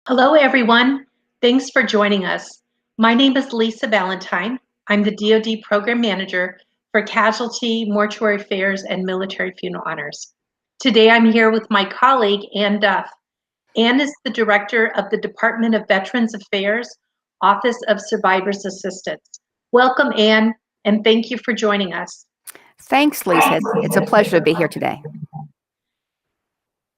Hello, everyone. Thanks for joining us. My name is Lisa Valentine. I'm the DoD Program Manager for Casualty, Mortuary Affairs, and Military Funeral Honors. Today, I'm here with my colleague, Ann Duff. Ann is the Director of the Department of Veterans Affairs, Office of Survivors Assistance. Welcome, Ann, and thank you for joining us. Thanks, Lisa. It's a pleasure to be here today.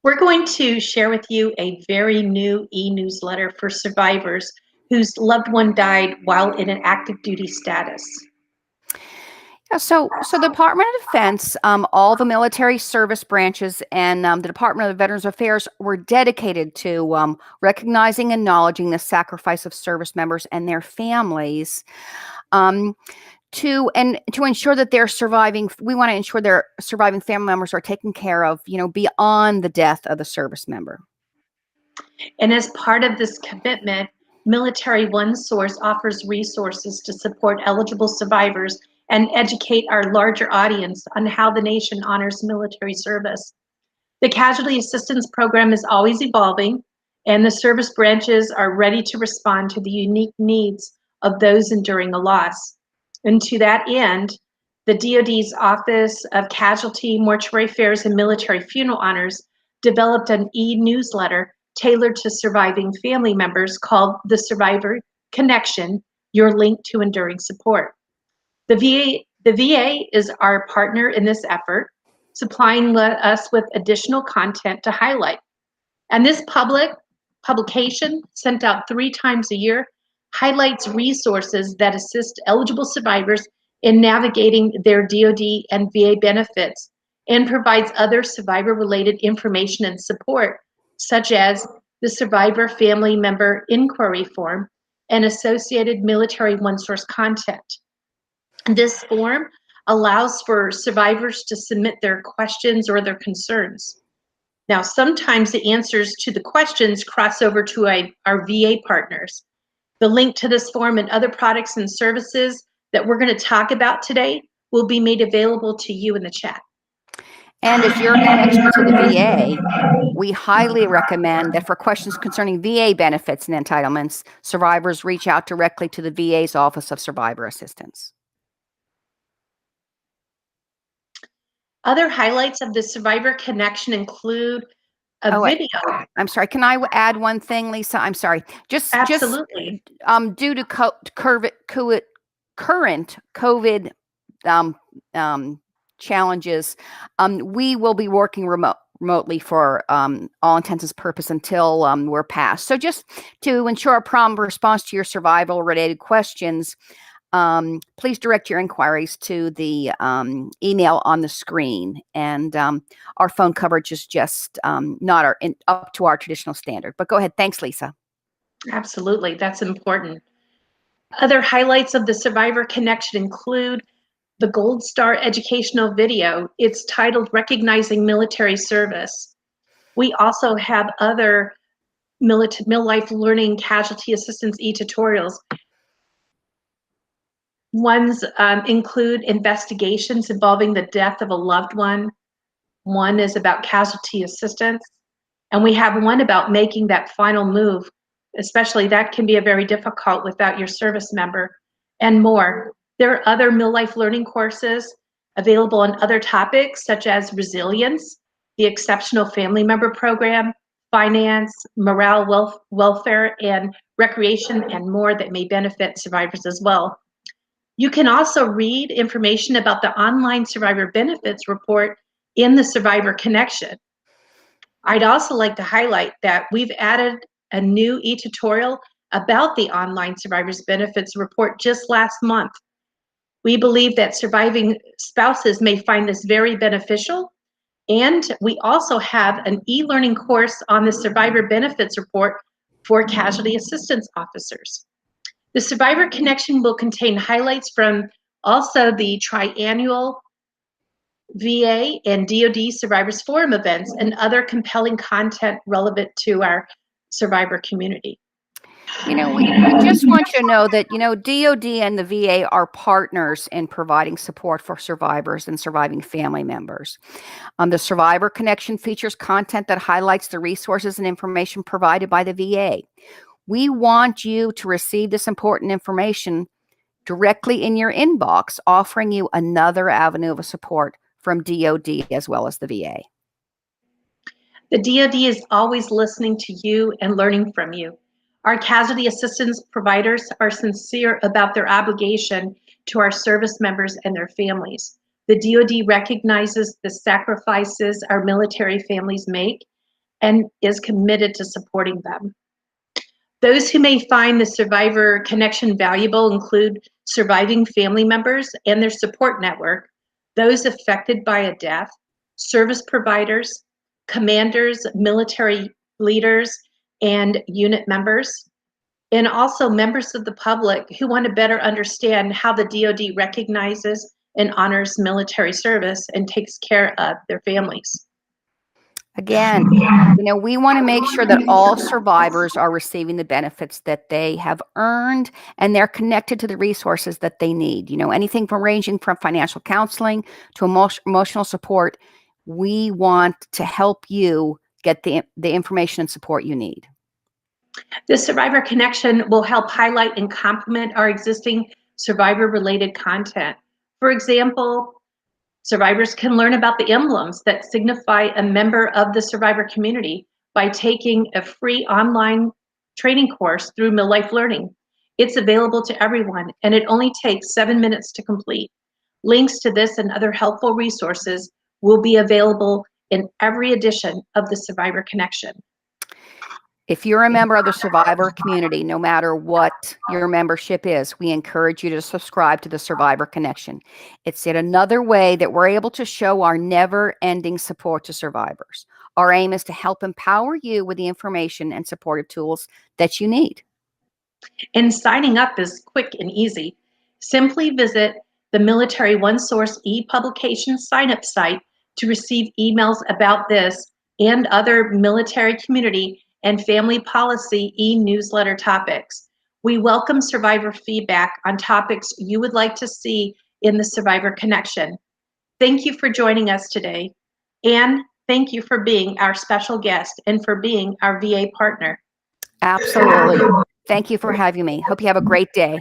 We're going to share with you a very new e-newsletter for survivors whose loved one died while in an active duty status. Yeah, so the Department of Defense, all the military service branches, and the Department of Veterans Affairs were dedicated to recognizing and acknowledging the sacrifice of service members and their families. To ensure that we want to ensure their surviving family members are taken care of, beyond the death of the service member. And as part of this commitment, Military OneSource offers resources to support eligible survivors and educate our larger audience on how the nation honors military service. The Casualty Assistance Program is always evolving, and the service branches are ready to respond to the unique needs of those enduring a loss. And to that end, the DoD's Office of Casualty, Mortuary Affairs, and Military Funeral Honors developed an e-newsletter tailored to surviving family members called The Survivor Connection, Your Link to Enduring Support. The VA is our partner in this effort, supplying us with additional content to highlight. And this publication, sent out 3 times a year, highlights resources that assist eligible survivors in navigating their DoD and VA benefits and provides other survivor-related information and support, such as the Survivor Family Member Inquiry Form and associated Military OneSource content. This form allows for survivors to submit their questions or their concerns. Now, sometimes the answers to the questions cross over to our VA partners. The link to this form and other products and services that we're going to talk about today will be made available to you in the chat. And as your connection to the VA, we highly recommend that for questions concerning VA benefits and entitlements, survivors reach out directly to the VA's Office of Survivor Assistance. Other highlights of the Survivor Connection include a video. I'm sorry. Can I add one thing, Lisa? I'm sorry. Absolutely. Due to current COVID challenges, we will be working remotely for all intents and purposes until we're past. So just to ensure a prompt response to your survival-related questions, please direct your inquiries to the email on the screen, and our phone coverage is just not up to our traditional standard. But go ahead. Thanks, Lisa. Absolutely. That's important. Other highlights of the Survivor Connection include the Gold Star educational video. It's titled Recognizing Military Service. We also have other Mil-Life Learning Casualty Assistance e-tutorials. Ones include investigations involving the death of a loved one. One is about casualty assistance. And we have one about making that final move, especially that can be a very difficult without your service member, and more. There are other Mil-Life learning courses available on other topics such as resilience, the Exceptional Family Member Program, finance, morale, welfare, and recreation, and more that may benefit survivors as well. You can also read information about the online survivor benefits report in the Survivor Connection. I'd also like to highlight that we've added a new e-tutorial about the online survivors benefits report just last month. We believe that surviving spouses may find this very beneficial, and we also have an e-learning course on the survivor benefits report for casualty assistance officers. The Survivor Connection will contain highlights from also the triannual VA and DoD Survivors Forum events and other compelling content relevant to our survivor community. We just want you to know that, DOD and the VA are partners in providing support for survivors and surviving family members. The Survivor Connection features content that highlights the resources and information provided by the VA. We want you to receive this important information directly in your inbox, offering you another avenue of support from DOD as well as the VA. The DoD is always listening to you and learning from you. Our casualty assistance providers are sincere about their obligation to our service members and their families. The DoD recognizes the sacrifices our military families make and is committed to supporting them. Those who may find the Survivor Connection valuable include surviving family members and their support network, those affected by a death, service providers, commanders, military leaders, and unit members, and also members of the public who want to better understand how the DoD recognizes and honors military service and takes care of their families. Again, we want to make sure that all survivors are receiving the benefits that they have earned and they're connected to the resources that they need. Anything from ranging from financial counseling to emotional support. We want to help you get the information and support you need. The Survivor Connection will help highlight and complement our existing survivor-related content. For example, survivors can learn about the emblems that signify a member of the survivor community by taking a free online training course through Mill Life Learning. It's available to everyone, and it only takes 7 minutes to complete. Links to this and other helpful resources will be available in every edition of the Survivor Connection. If you're a member of the survivor community, no matter what your membership is, we encourage you to subscribe to the Survivor Connection. It's yet another way that we're able to show our never-ending support to survivors. Our aim is to help empower you with the information and supportive tools that you need. And signing up is quick and easy. Simply visit the Military OneSource e-publication sign-up site to receive emails about this and other military community and family policy e-newsletter topics. We welcome survivor feedback on topics you would like to see in the Survivor Connection. Thank you for joining us today. And thank you for being our special guest and for being our VA partner. Absolutely. Thank you for having me. Hope you have a great day.